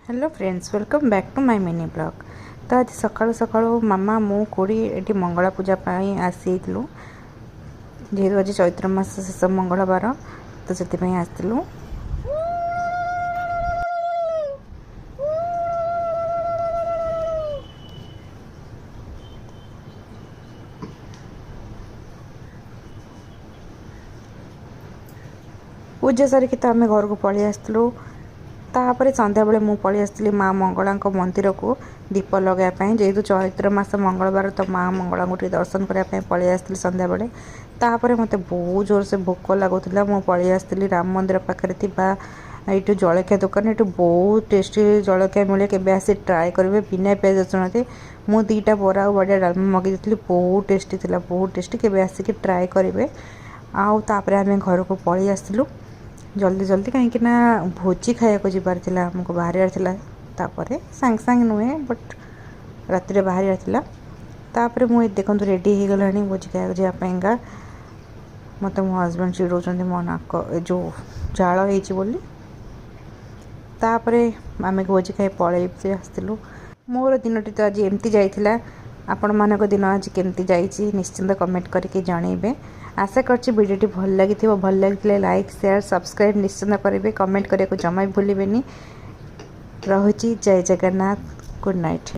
Hello friends, welcome back to my mini blog. तो आज सकाळु सकाळु मामा मु कोड़ी ये मंगला पूजा आसीलु जेहेतु आज चैत्र मास शेष मंगलवार तो से आसलु। पूजा सारिकी तो आम घर को पलि आसलु। तापर संध्या बेले मु पलि आसली माँ मंगला मंदिर को दीप लगाइए जेहेतु चैत्र मास मंगलवार तो माँ मंगला को दर्शन करने पलि आसली संध्या बेले। तापर मते बहुत जोर से भोक लगुला मु पलि आसली राम मंदिर पाखे ये जलखिया दुकान ये बहुत टेस्टी जलखिया मिले के आसी ट्राए करेंगे बिना प्याज रसुण। मु दीटा बरा और बढ़िया डालमा मगई थी बहुत टेस्टी थी बहुत टेस्टी के आसिक ट्राए करेंगे। आउे आम घर को पलि आसलु जल्दी जल्दी कहीं ना भोजी खाया जबार आमको बाहर सांग सांग नुहे बट राति बाहर मुझे देखो रेडी हो गला भोजी खाया जावाईका मत मो हजबैंड चिड़ौं मो नाक जो झाड़ होली आम भोजी खाई पलि आसलु। मोर दिन टी तो आज एमती जाइला। आपण मानक दिन आज केमती जाइए निश्चिंत कमेंट करके जनइबे। आशा करछि वीडियोटी भल लगी लाइक शेयर सब्सक्राइब निश्चिंत करेंगे। कमेंट करने को जमा भी भूलें। रहुछि जय जगन्नाथ। Good night.